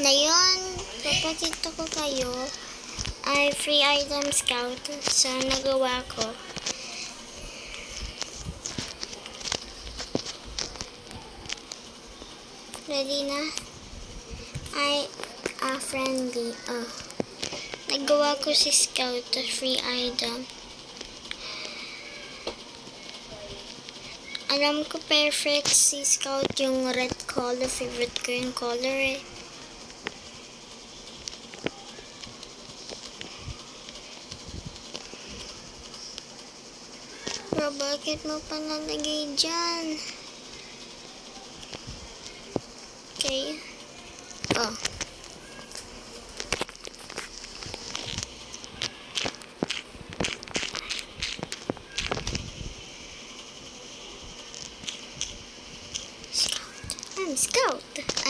Ngayon, papakita ko kayo ay free item scout sa nagawa ko. Ready na? Ay, friendly. Nagawa ko si scout free item. Alam ko perfect si scout yung red color. Favorite ko yung color eh. Bro, bakit mo pa nalagay dyan? Okay.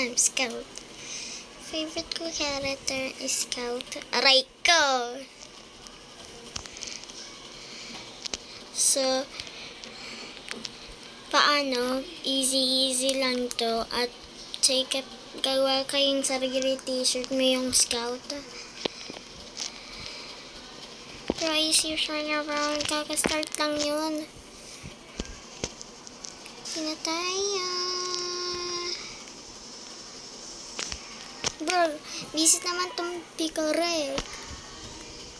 I'm Scout. Favorite ko character is Scout. Aray ko! So, paano? Easy lang to. At gawa kayong sarili t-shirt mo yung Scout. Pero easy siya na bro. Kakastart lang yun. Sinataya. Bro, visit naman tong pikore.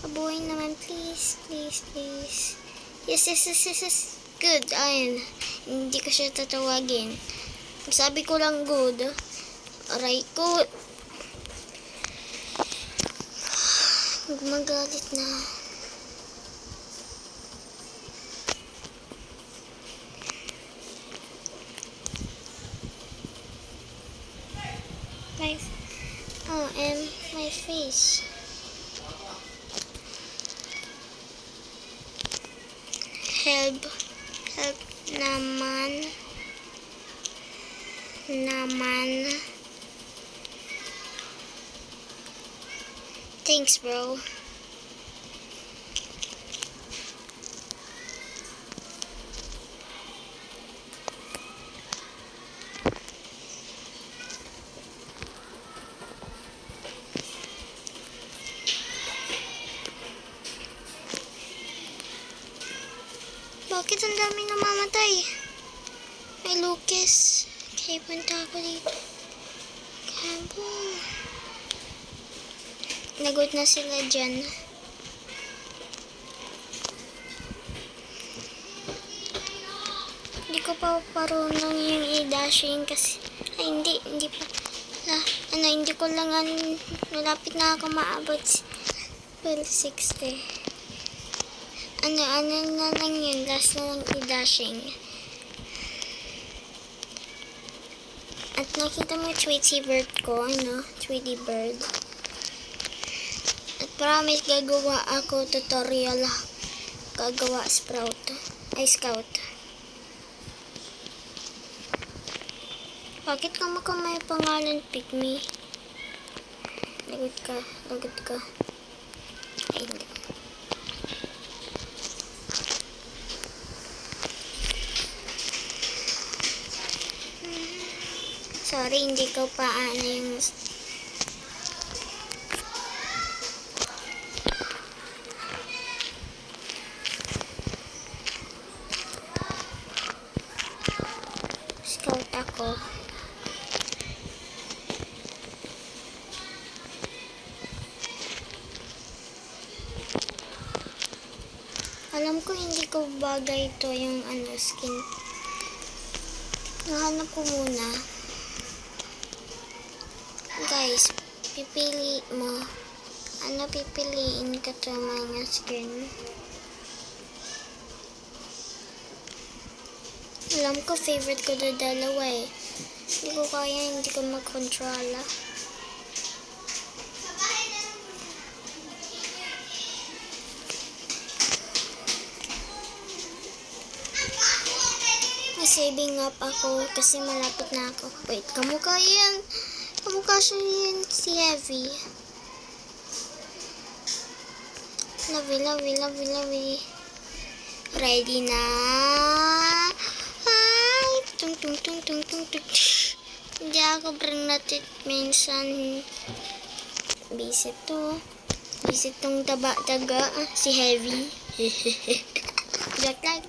Kabuhay naman, please. Yes. Good, ayun. Hindi ko siya tatawagin. Sabi ko lang good. Aray ko. Gumagalit na. And my face. Help naman. Thanks, bro. Bakit ang dami namamatay? May Lucas. Okay, punta ako dito. Kabo. Nagot na sila dyan. Hindi ko pa parunong yung i-dashing kasi... Ay, hindi pa. Hindi ko lang malapit na ako maabot. 60. Ano na lang yun, last na lang i-dashing. At nakita mo Tweety bird ko, Tweety bird. At promise gagawa ako tutorial, gagawa scout. Bakit ka may pangalan pick me? Lagot ka. Ay, hindi. Sorry, hindi ko pa yung... Scout ako. Alam ko hindi ko bagay ito yung skin. Nahanap ko muna. Guys, pipili mo. Ano pipiliin ka to mga skin? Alam ko favorite ko na dalawa eh. Hindi ko kaya, hindi ko mag-controla. Saving up ako kasi malapit na ako. Wait, kamukha siya yan si Heavy. Lovey. Ready na. Ay, tung. Hindi ako brinatit minsan. Busy to. Busy tong taba-taga. Si Heavy. Joke lang.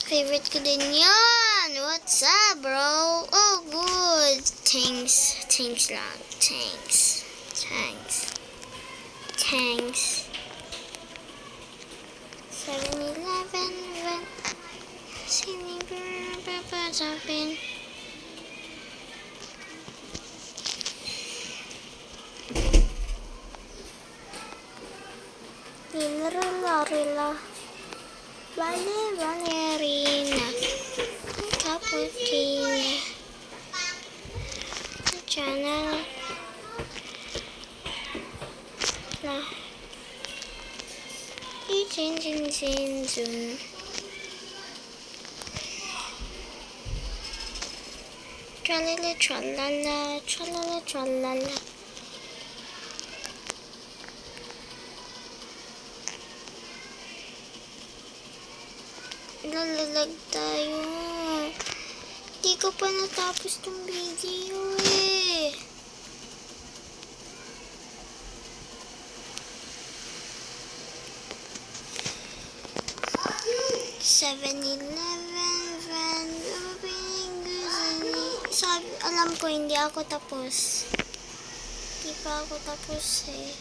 Favorite ko din yan. What's up, bro? Oh, good. Thanks. Thanks lang. Thanks. Thanks. Thanks. 7-Eleven. Sinigang papasapin. Rila. Valerina. Cappuccino. Channel. Na. Zun. Tralala. Lalalag tayo. Di ko pa natapos tong video eh. Sabi, alam ko hindi ako tapos. Hindi pa ako tapos eh.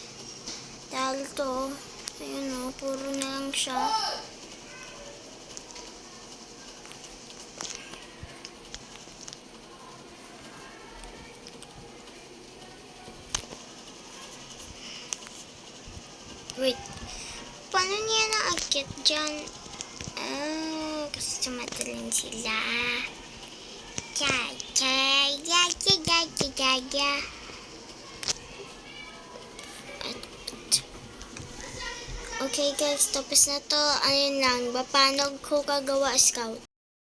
Dahil to, ayun o, puro na lang siya. Wait, paano niya na-akit dyan? Kasi sumatalin sila. Okay guys, tapos na to. Ayun lang, paano ko gagawa scout?